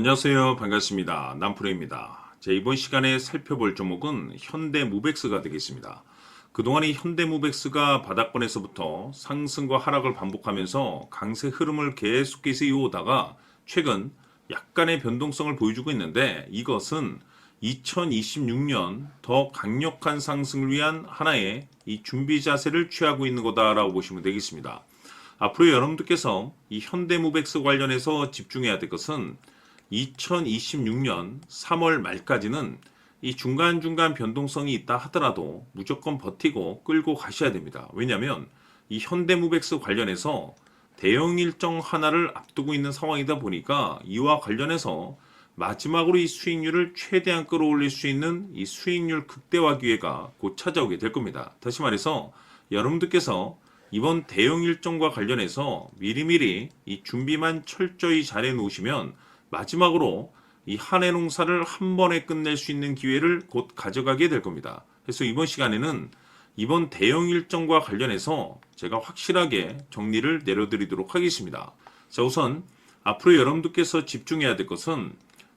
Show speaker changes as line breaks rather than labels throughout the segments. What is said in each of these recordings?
안녕하세요. 반갑습니다. 남프로입니다. 이번 시간에 살펴볼 종목은 현대무백스가 되겠습니다. 그동안 이 현대무백스가 바닥권에서부터 상승과 하락을 반복하면서 강세 흐름을 계속해서 이어오다가 최근 약간의 변동성을 보여주고 있는데, 이것은 2026년 더 강력한 상승을 위한 하나의 이 준비 자세를 취하고 있는 거다라고 보시면 되겠습니다. 앞으로 여러분들께서 이 현대무백스 관련해서 집중해야 될 것은 2026년 3월 말까지는 이 중간중간 변동성이 있다 하더라도 무조건 버티고 끌고 가셔야 됩니다. 왜냐하면 이 현대무백스 관련해서 대형 일정 하나를 앞두고 있는 상황이다 보니까 이와 관련해서 마지막으로 이 수익률을 최대한 끌어올릴 수 있는 이 수익률 극대화 기회가 곧 찾아오게 될 겁니다. 다시 말해서 여러분들께서 이번 대형 일정과 관련해서 미리미리 이 준비만 철저히 잘해 놓으시면 마지막으로 이 한 해 농사를 한 번에 끝낼 수 있는 기회를 곧 가져가게 될 겁니다. 그래서 이번 시간에는 이번 대형 일정과 관련해서 제가 확실하게 정리를 내려드리도록 하겠습니다. 자, 우선 앞으로 여러분들께서 집중해야 될 것은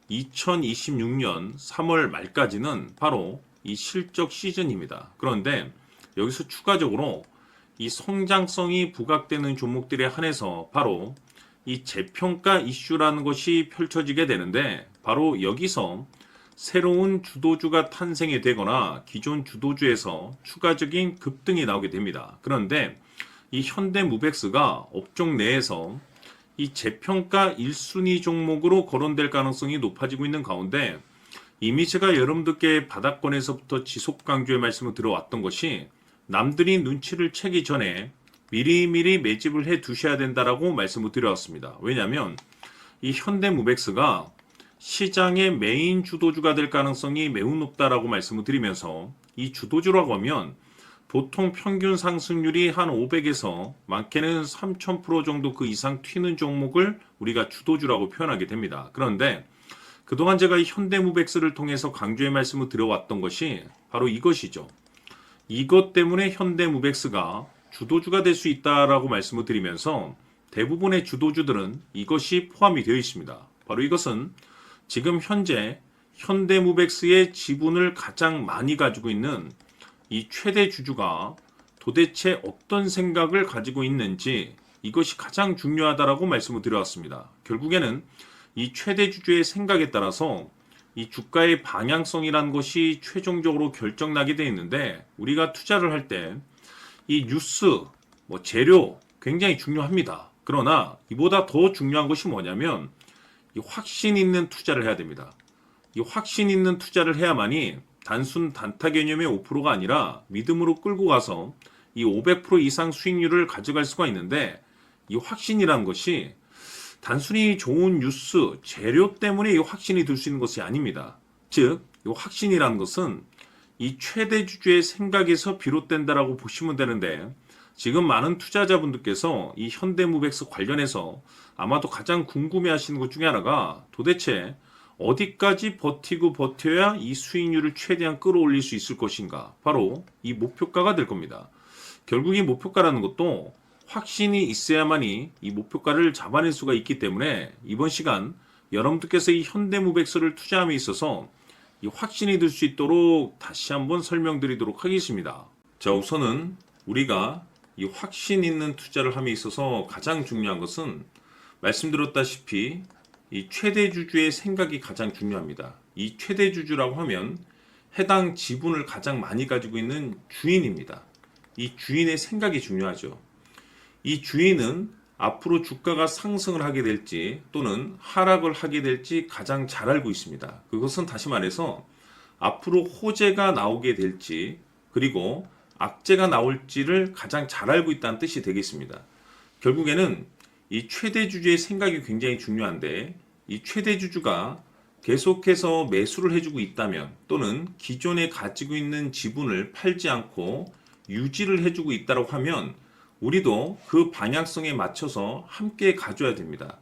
2026년 3월 말까지는 바로 이 실적 시즌입니다. 그런데 여기서 추가적으로 이 성장성이 부각되는 종목들에 한해서 바로 이 재평가 이슈라는 것이 펼쳐지게 되는데, 바로 여기서 새로운 주도주가 탄생이 되거나 기존 주도주에서 추가적인 급등이 나오게 됩니다. 그런데 이 현대무백스가 업종 내에서 이 재평가 1순위 종목으로 거론될 가능성이 높아지고 있는 가운데, 이미 제가 여러분들께 바닥권에서부터 지속 강조의 말씀을 들어왔던 것이 남들이 눈치를 채기 전에 미리미리 매집을 해 두셔야 된다라고 말씀을 드려왔습니다. 왜냐하면 이 현대무백스가 시장의 메인 주도주가 될 가능성이 매우 높다라고 말씀을 드리면서, 이 주도주라고 하면 보통 평균 상승률이 한 500에서 많게는 3000% 정도 그 이상 튀는 종목을 우리가 주도주라고 표현하게 됩니다. 그런데 그동안 제가 이 현대무백스를 통해서 강조의 말씀을 드려왔던 것이 바로 이것이죠. 이것 때문에 현대무백스가 주도주가 될 수 있다라고 말씀을 드리면서 대부분의 주도주들은 이것이 포함이 되어 있습니다. 바로 이것은 지금 현재 현대무백스의 지분을 가장 많이 가지고 있는 이 최대 주주가 도대체 어떤 생각을 가지고 있는지, 이것이 가장 중요하다라고 말씀을 드려왔습니다. 결국에는 이 최대 주주의 생각에 따라서 이 주가의 방향성이라는 것이 최종적으로 결정나게 되어 있는데, 우리가 투자를 할 때 이 뉴스, 재료 굉장히 중요합니다. 그러나 이보다 더 중요한 것이 뭐냐면 이 확신 있는 투자를 해야 됩니다. 이 확신 있는 투자를 해야만이 단순 단타 개념의 5%가 아니라 믿음으로 끌고 가서 이 500% 이상 수익률을 가져갈 수가 있는데, 이 확신이라는 것이 단순히 좋은 뉴스, 재료 때문에 이 확신이 들 수 있는 것이 아닙니다. 즉, 이 확신이라는 것은 이 최대 주주의 생각에서 비롯된다라고 보시면 되는데, 지금 많은 투자자분들께서 이 현대무백스 관련해서 아마도 가장 궁금해하시는 것 중에 하나가 도대체 어디까지 버티고 버텨야 이 수익률을 최대한 끌어올릴 수 있을 것인가, 바로 이 목표가가 될 겁니다. 결국 이 목표가라는 것도 확신이 있어야만이 이 목표가를 잡아낼 수가 있기 때문에 이번 시간 여러분들께서 이 현대무백스를 투자함에 있어서 이 확신이 들 수 있도록 다시 한번 설명드리도록 하겠습니다. 자, 우선은 우리가 이 확신 있는 투자를 함에 있어서 가장 중요한 것은 말씀드렸다시피 이 최대 주주의 생각이 가장 중요합니다. 이 최대 주주라고 하면 해당 지분을 가장 많이 가지고 있는 주인입니다. 이 주인의 생각이 중요하죠. 이 주인은 앞으로 주가가 상승을 하게 될지 또는 하락을 하게 될지 가장 잘 알고 있습니다. 그것은 다시 말해서 앞으로 호재가 나오게 될지 그리고 악재가 나올지를 가장 잘 알고 있다는 뜻이 되겠습니다. 결국에는 이 최대 주주의 생각이 굉장히 중요한데, 이 최대 주주가 계속해서 매수를 해주고 있다면 또는 기존에 가지고 있는 지분을 팔지 않고 유지를 해주고 있다고 하면 우리도 그 방향성에 맞춰서 함께 가져야 됩니다.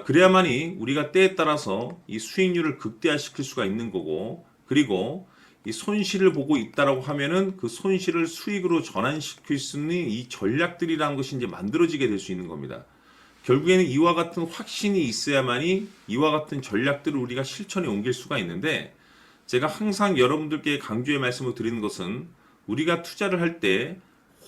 그래야만이 우리가 때에 따라서 이 수익률을 극대화시킬 수가 있는 거고, 그리고 이 손실을 보고 있다라고 하면은 그 손실을 수익으로 전환시킬 수 있는 이 전략들이라는 것이 이제 만들어지게 될 수 있는 겁니다. 결국에는 이와 같은 확신이 있어야만이 이와 같은 전략들을 우리가 실천에 옮길 수가 있는데, 제가 항상 여러분들께 강조의 말씀을 드리는 것은 우리가 투자를 할 때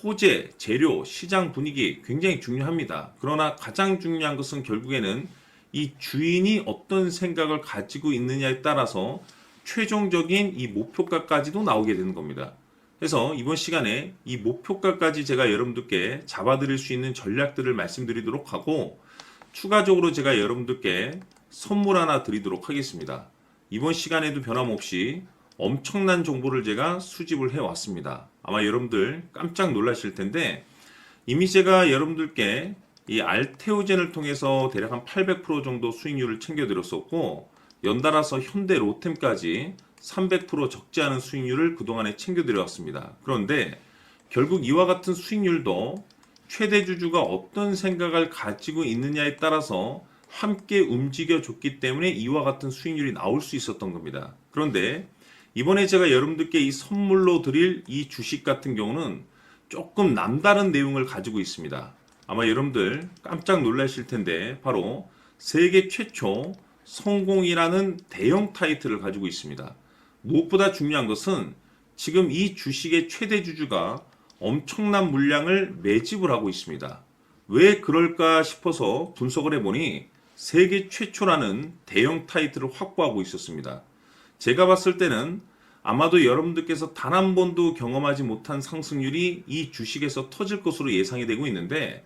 호재, 재료, 시장 분위기 굉장히 중요합니다. 그러나 가장 중요한 것은 결국에는 이 주인이 어떤 생각을 가지고 있느냐에 따라서 최종적인 이 목표가까지도 나오게 되는 겁니다. 그래서 이번 시간에 이 목표가까지 제가 여러분들께 잡아드릴 수 있는 전략들을 말씀드리도록 하고, 추가적으로 제가 여러분들께 선물 하나 드리도록 하겠습니다. 이번 시간에도 변함없이 엄청난 정보를 제가 수집을 해왔습니다. 아마 여러분들 깜짝 놀라실 텐데, 이미 제가 여러분들께 이 알테오젠을 통해서 대략 한 800% 정도 수익률을 챙겨드렸었고, 연달아서 현대 로템까지 300% 적지 않은 수익률을 그동안에 챙겨드려왔습니다. 그런데 결국 이와 같은 수익률도 최대 주주가 어떤 생각을 가지고 있느냐에 따라서 함께 움직여줬기 때문에 이와 같은 수익률이 나올 수 있었던 겁니다. 그런데 이번에 제가 여러분들께 이 선물로 드릴 이 주식 같은 경우는 조금 남다른 내용을 가지고 있습니다. 아마 여러분들 깜짝 놀라실 텐데, 바로 세계 최초 성공이라는 대형 타이틀을 가지고 있습니다. 무엇보다 중요한 것은 지금 이 주식의 최대 주주가 엄청난 물량을 매집을 하고 있습니다. 왜 그럴까 싶어서 분석을 해보니 세계 최초라는 대형 타이틀을 확보하고 있었습니다. 제가 봤을 때는 아마도 여러분들께서 단 한 번도 경험하지 못한 상승률이 이 주식에서 터질 것으로 예상이 되고 있는데,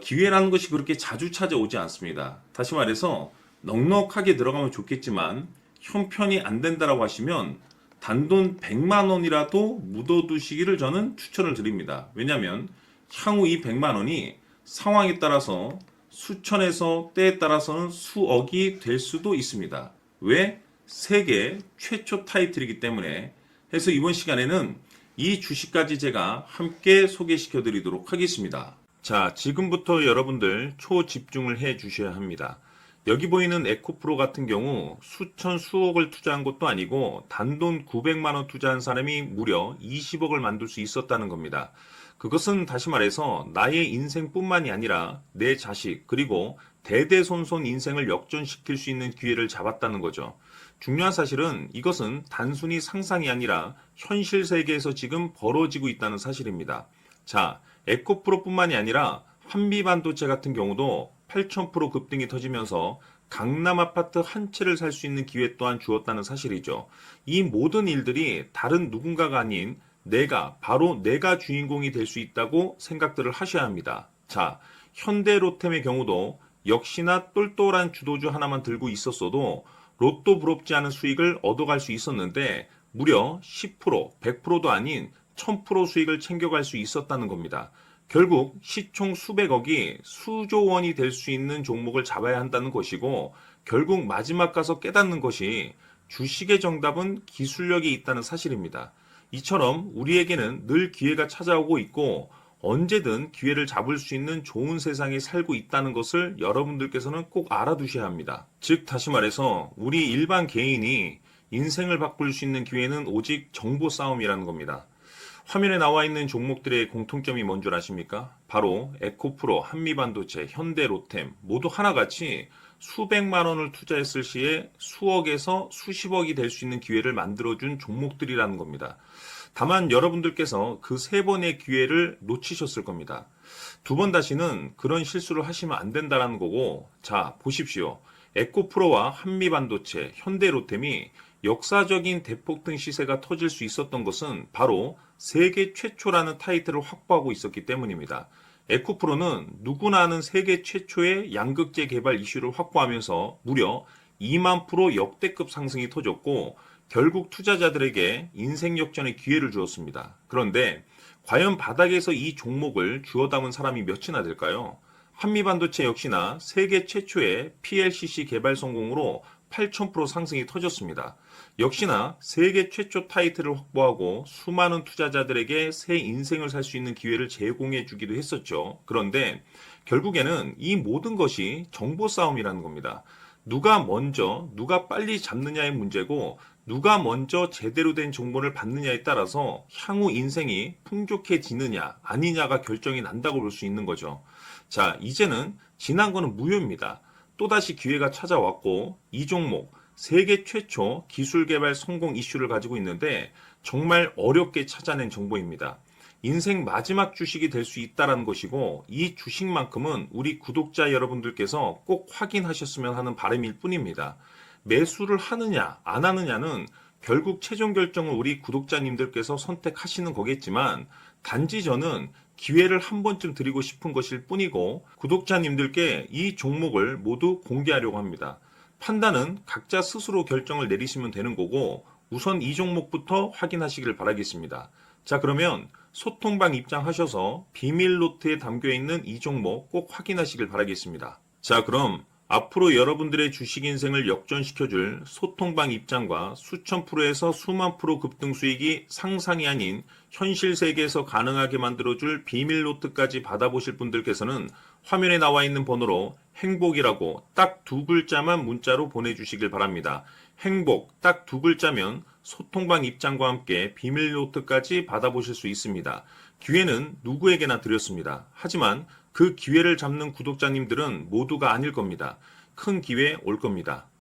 기회라는 것이 그렇게 자주 찾아오지 않습니다. 다시 말해서 넉넉하게 들어가면 좋겠지만 형편이 안 된다라고 하시면 단돈 100만 원이라도 묻어두시기를 저는 추천을 드립니다. 왜냐하면 향후 이 100만 원이 상황에 따라서 수천에서 때에 따라서는 수억이 될 수도 있습니다. 왜? 세계 최초 타이틀이기 때문에. 해서 이번 시간에는 이 주식까지 제가 함께 소개시켜 드리도록 하겠습니다. 자, 지금부터 여러분들 초집중을 해 주셔야 합니다. 여기 보이는 에코프로 같은 경우 수천 수억을 투자한 것도 아니고 단돈 900만 원 투자한 사람이 무려 20억을 만들 수 있었다는 겁니다. 그것은 다시 말해서 나의 인생뿐만이 아니라 내 자식 그리고 대대손손 인생을 역전시킬 수 있는 기회를 잡았다는 거죠. 중요한 사실은 이것은 단순히 상상이 아니라 현실 세계에서 지금 벌어지고 있다는 사실입니다. 자, 에코프로뿐만이 아니라 한미반도체 같은 경우도 8,000% 급등이 터지면서 강남 아파트 한 채를 살 수 있는 기회 또한 주었다는 사실이죠. 이 모든 일들이 다른 누군가가 아닌 바로 내가 주인공이 될 수 있다고 생각들을 하셔야 합니다. 자, 현대로템의 경우도 역시나 똘똘한 주도주 하나만 들고 있었어도 로또 부럽지 않은 수익을 얻어갈 수 있었는데 무려 10%, 100%도 아닌 1000% 수익을 챙겨갈 수 있었다는 겁니다. 결국 시총 수백억이 수조 원이 될 수 있는 종목을 잡아야 한다는 것이고, 결국 마지막 가서 깨닫는 것이 주식의 정답은 기술력이 있다는 사실입니다. 이처럼 우리에게는 늘 기회가 찾아오고 있고 언제든 기회를 잡을 수 있는 좋은 세상에 살고 있다는 것을 여러분들께서는 꼭 알아두셔야 합니다. 즉 다시 말해서 우리 일반 개인이 인생을 바꿀 수 있는 기회는 오직 정보 싸움이라는 겁니다. 화면에 나와 있는 종목들의 공통점이 뭔 줄 아십니까? 바로 에코프로, 한미반도체, 현대로템 모두 하나같이 수백만 원을 투자했을 시에 수억에서 수십억이 될 수 있는 기회를 만들어준 종목들이라는 겁니다. 다만 여러분들께서 그 세 번의 기회를 놓치셨을 겁니다. 두 번 다시는 그런 실수를 하시면 안 된다는 거고, 자 보십시오. 에코프로와 한미반도체, 현대로템이 역사적인 대폭등 시세가 터질 수 있었던 것은 바로 세계 최초라는 타이틀을 확보하고 있었기 때문입니다. 에코프로는 누구나 아는 세계 최초의 양극재 개발 이슈를 확보하면서 무려 2만 프로 역대급 상승이 터졌고 결국 투자자들에게 인생 역전의 기회를 주었습니다. 그런데 과연 바닥에서 이 종목을 주워 담은 사람이 몇이나 될까요? 한미반도체 역시나 세계 최초의 PLCC 개발 성공으로 8,000% 상승이 터졌습니다. 역시나 세계 최초 타이틀을 확보하고 수많은 투자자들에게 새 인생을 살 수 있는 기회를 제공해 주기도 했었죠. 그런데 결국에는 이 모든 것이 정보 싸움이라는 겁니다. 누가 먼저, 누가 빨리 잡느냐의 문제고 누가 먼저 제대로 된 정보를 받느냐에 따라서 향후 인생이 풍족해지느냐 아니냐가 결정이 난다고 볼 수 있는 거죠. 자, 이제는 지난 거는 무효입니다. 또다시 기회가 찾아왔고 이 종목 세계 최초 기술 개발 성공 이슈를 가지고 있는데 정말 어렵게 찾아낸 정보입니다. 인생 마지막 주식이 될 수 있다는 것이고 이 주식만큼은 우리 구독자 여러분들께서 꼭 확인하셨으면 하는 바람일 뿐입니다. 매수를 하느냐 안 하느냐는 결국 최종 결정을 우리 구독자님들께서 선택하시는 거겠지만 단지 저는 기회를 한 번쯤 드리고 싶은 것일 뿐이고 구독자님들께 이 종목을 모두 공개하려고 합니다. 판단은 각자 스스로 결정을 내리시면 되는 거고 우선 이 종목부터 확인하시길 바라겠습니다. 자, 그러면 소통방 입장하셔서 비밀 노트에 담겨 있는 이 종목 꼭 확인하시길 바라겠습니다. 자, 그럼 앞으로 여러분들의 주식 인생을 역전시켜줄 소통방 입장과 수천 프로에서 수만 프로 급등 수익이 상상이 아닌 현실 세계에서 가능하게 만들어줄 비밀 노트까지 받아보실 분들께서는 화면에 나와 있는 번호로 행복이라고 딱 두 글자만 문자로 보내주시길 바랍니다. 행복 딱 두 글자면 소통방 입장과 함께 비밀 노트까지 받아보실 수 있습니다. 기회는 누구에게나 드렸습니다. 하지만 그 기회를 잡는 구독자님들은 모두가 아닐 겁니다. 큰 기회 올 겁니다.